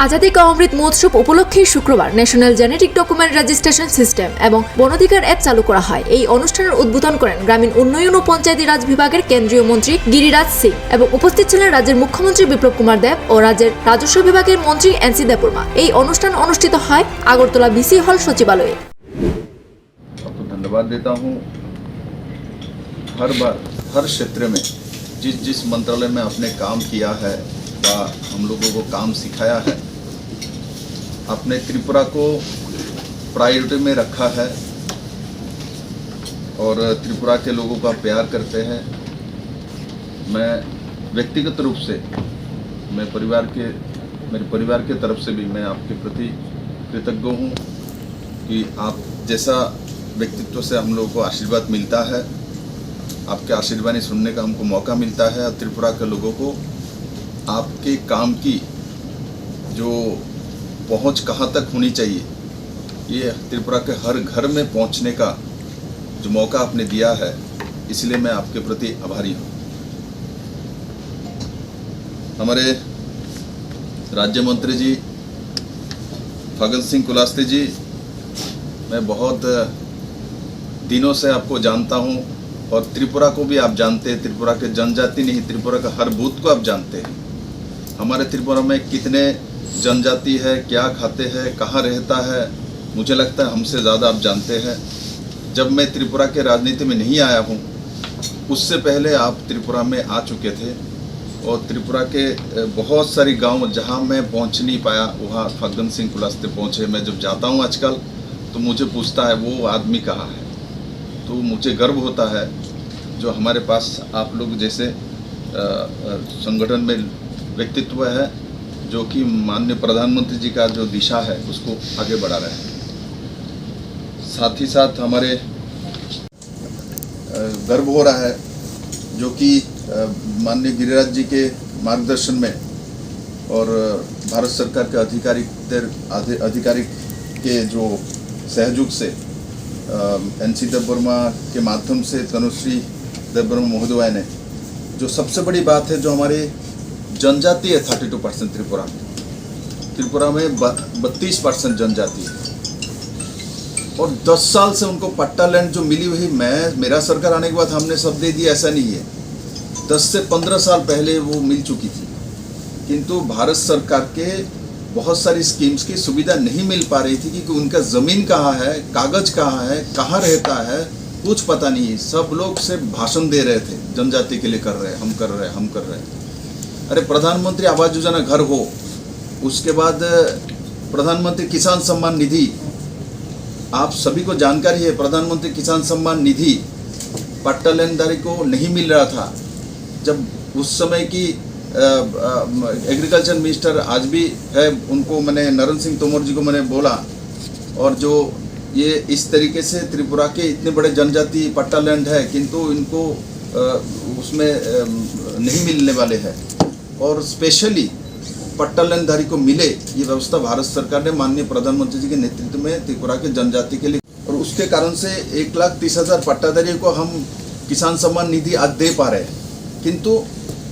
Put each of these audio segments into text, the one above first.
আজাদী কা অমৃত মহোৎসব উপলক্ষে শুক্রবার national genetic document registration system এবং বনাধিকার অ্যাপ চালু করা হয়। এই অনুষ্ঠানের উদ্বোধন করেন গ্রামীণ উন্নয়ন ও পঞ্চায়েতি রাজ বিভাগের কেন্দ্রীয় মন্ত্রী গিরিরাজ সিং এবং উপস্থিত ছিলেন রাজ্যের মুখ্যমন্ত্রী বিপ্লব কুমার দেব ও রাজ্যের রাজস্ব বিভাগের মন্ত্রী এনসি দেববর্মা। এই অনুষ্ঠান অনুষ্ঠিত হয় আগরতলা বিসি হল সচিবালয়ে। आपको धन्यवाद देता हूँ। हर बार हर क्षेत्र में जिस मंत्रालय में आपने काम किया है व हम लोगों को काम सिखाया है, आपने त्रिपुरा को प्रायोरिटी में रखा है और त्रिपुरा के लोगों का प्यार करते हैं। मैं व्यक्तिगत रूप से मेरे परिवार के तरफ से भी मैं आपके प्रति कृतज्ञ हूँ कि आप जैसा व्यक्तित्व से हम लोगों को आशीर्वाद मिलता है, आपके आशीर्वाद सुनने का हमको मौका मिलता है। त्रिपुरा के लोगों को आपके काम की जो पहुंच कहाँ तक होनी चाहिए, ये त्रिपुरा के हर घर में पहुंचने का जो मौका आपने दिया है, इसलिए मैं आपके प्रति आभारी हूँ। हमारे राज्य मंत्री जी फग्गन सिंह कुलस्ते जी, मैं बहुत दिनों से आपको जानता हूँ और त्रिपुरा को भी आप जानते हैं। त्रिपुरा के जनजाति नहीं, त्रिपुरा का हर बूथ को आप जानते हैं। हमारे त्रिपुरा में कितने जनजाति है, क्या खाते हैं, कहाँ रहता है, मुझे लगता है हमसे ज़्यादा आप जानते हैं। जब मैं त्रिपुरा के राजनीति में नहीं आया हूँ, उससे पहले आप त्रिपुरा में आ चुके थे और त्रिपुरा के बहुत सारी गांव जहां मैं पहुंच नहीं पाया, वहां फग्गन सिंह कुलस्ते पहुंचे। मैं जब जाता हूं आजकल तो मुझे पूछता है वो आदमी कहाँ है, तो मुझे गर्व होता है जो हमारे पास आप लोग जैसे संगठन में व्यक्तित्व है, जो कि माननीय प्रधानमंत्री जी का जो दिशा है उसको आगे बढ़ा रहे हैं। साथ ही साथ हमारे गर्व हो रहा है जो कि माननीय गिरिराज जी के मार्गदर्शन में और भारत सरकार के अधिकारी के जो सहयोग से एनसी देवबर्मा के माध्यम से तनुश्री देवबर्मा महोदय ने, जो सबसे बड़ी बात है, जो हमारे जनजाति है 32% त्रिपुरा में 32% जनजाति है और 10 साल से उनको पट्टा लैंड जो मिली हुई, मेरा सरकार आने के बाद हमने सब दे दिया, ऐसा नहीं है। 10 से 15 साल पहले वो मिल चुकी थी, किंतु भारत सरकार के बहुत सारी स्कीम्स की सुविधा नहीं मिल पा रही थी क्योंकि उनका ज़मीन कहाँ है, कागज़ कहाँ है, कहाँ रहता है, कुछ पता नहीं। सब लोग सिर्फ भाषण दे रहे थे, जनजाति के लिए कर रहे हैं, हम कर रहे हैं, हम कर रहे हैं। अरे प्रधानमंत्री आवास योजना घर हो, उसके बाद प्रधानमंत्री किसान सम्मान निधि, आप सभी को जानकारी है, प्रधानमंत्री किसान सम्मान निधि पट्टा लेनदारी को नहीं मिल रहा था। जब उस समय की एग्रीकल्चर मिनिस्टर आज भी है, उनको मैंने नरेंद्र सिंह तोमर जी को मैंने बोला, और जो ये इस तरीके से त्रिपुरा के इतने बड़े जनजाति पट्टा लैंड है किंतु इनको उसमें नहीं मिलने वाले हैं, और स्पेशली पट्टा लैंडधारी को मिले, ये व्यवस्था भारत सरकार ने माननीय प्रधानमंत्री जी के नेतृत्व में त्रिपुरा के जनजाति के लिए, और उसके कारण से 1,30,000 पट्टाधारियों को हम किसान सम्मान निधि आज दे पा रहे हैं। किंतु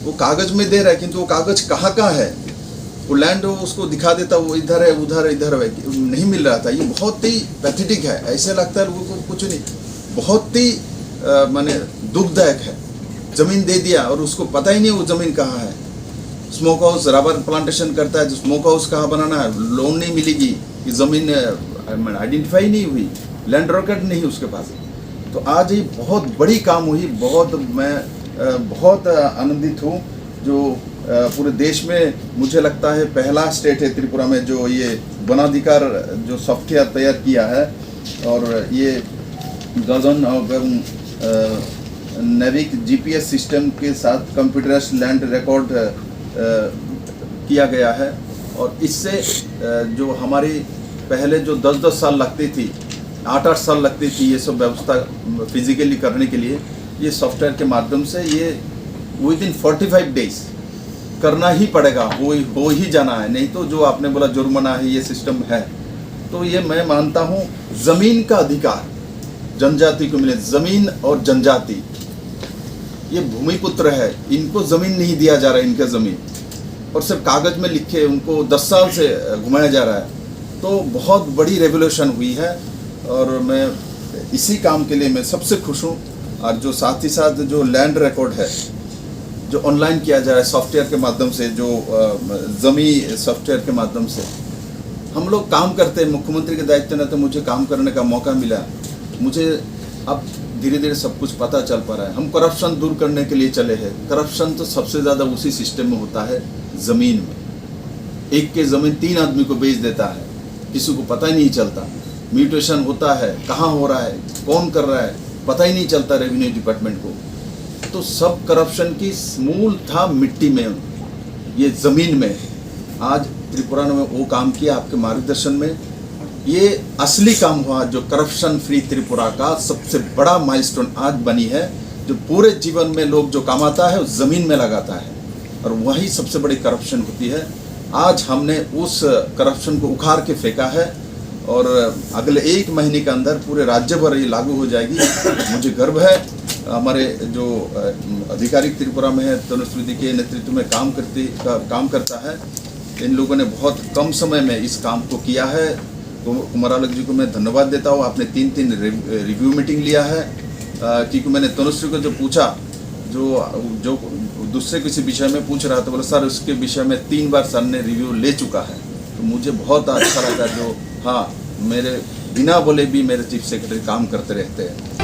वो कागज में दे रहा है, किंतु वो कागज कहाँ है, वो लैंड उसको दिखा देता, वो इधर है, उधर है, इधर है, नहीं मिल रहा था। ये बहुत ही पैथेटिक है, ऐसे लगता है लोगों को कुछ नहीं, बहुत ही माने दुखदायक है। ज़मीन दे दिया और उसको पता ही नहीं वो ज़मीन कहाँ है। स्मोक हाउस रबर प्लांटेशन करता है, जो स्मोक हाउस कहाँ बनाना है, लोन नहीं मिलेगी, कि ज़मीन आइडेंटिफाई नहीं हुई, लैंड रिकॉर्ड नहीं उसके पास। तो आज ये बहुत बड़ी काम हुई, मैं बहुत आनंदित हूँ। जो पूरे देश में मुझे लगता है पहला स्टेट है त्रिपुरा में जो ये वनाधिकार जो सॉफ्टवेयर तैयार किया है, और ये गगन और नेविक जीपीएस सिस्टम के साथ कंप्यूटराइज्ड लैंड रिकॉर्ड किया गया है। और इससे जो हमारी पहले जो 10-10 साल लगती थी, 8-8 साल लगती थी ये सब व्यवस्था फिजिकली करने के लिए, ये सॉफ्टवेयर के माध्यम से ये विदिन 45 डेज करना ही पड़ेगा, हो ही जाना है। नहीं तो जो आपने बोला जुर्माना है, ये सिस्टम है। तो ये मैं मानता हूँ ज़मीन का अधिकार जनजाति को मिले, ज़मीन और जनजाति ये भूमिपुत्र है, इनको ज़मीन नहीं दिया जा रहा है, इनका ज़मीन। और सिर्फ कागज़ में लिखे उनको 10 साल से घुमाया जा रहा है। तो बहुत बड़ी रेवोल्यूशन हुई है और मैं इसी काम के लिए मैं सबसे खुश हूँ। और जो साथ ही साथ जो लैंड रिकॉर्ड है जो ऑनलाइन किया जा रहा है सॉफ्टवेयर के माध्यम से, जो ज़मी सॉफ्टवेयर के माध्यम से हम लोग काम करते हैं। मुख्यमंत्री के दायित्व में तो मुझे काम करने का मौका मिला। मुझे अब धीरे धीरे सब कुछ पता चल पा रहा है। हम करप्शन दूर करने के लिए चले हैं। करप्शन तो सबसे ज़्यादा उसी सिस्टम में होता है, ज़मीन में। एक के ज़मीन 3 आदमी को बेच देता है, किसी को पता ही नहीं चलता। म्यूटेशन होता है, कहाँ हो रहा है, कौन कर रहा है, पता ही नहीं चलता रेवेन्यू डिपार्टमेंट को। तो सब करप्शन की मूल था मिट्टी में, ये ज़मीन में। आज त्रिपुरा ने वो काम किया आपके मार्गदर्शन में। ये असली काम हुआ जो करप्शन फ्री त्रिपुरा का सबसे बड़ा माइलस्टोन आज बनी है। जो पूरे जीवन में लोग जो कमाता है उस ज़मीन में लगाता है और वही सबसे बड़ी करप्शन होती है। आज हमने उस करप्शन को उखाड़ के फेंका है और अगले 1 महीने के अंदर पूरे राज्य भर ये लागू हो जाएगी। मुझे गर्व है हमारे जो आधिकारिक त्रिपुरा में है, तनुश्री के नेतृत्व में काम करता है। इन लोगों ने बहुत कम समय में इस काम को किया है। कुमारालक जी को मैं धन्यवाद देता हूँ। आपने 3 रिव्यू मीटिंग लिया है क्योंकि मैंने तनुश्री को जो पूछा, जो दूसरे किसी विषय में पूछ रहा था, बोला सर उसके विषय में 3 बार सर ने रिव्यू ले चुका है। तो मुझे बहुत अच्छा लगा जो हाँ मेरे बिना बोले भी मेरे चीफ सेक्रेटरी काम करते रहते हैं।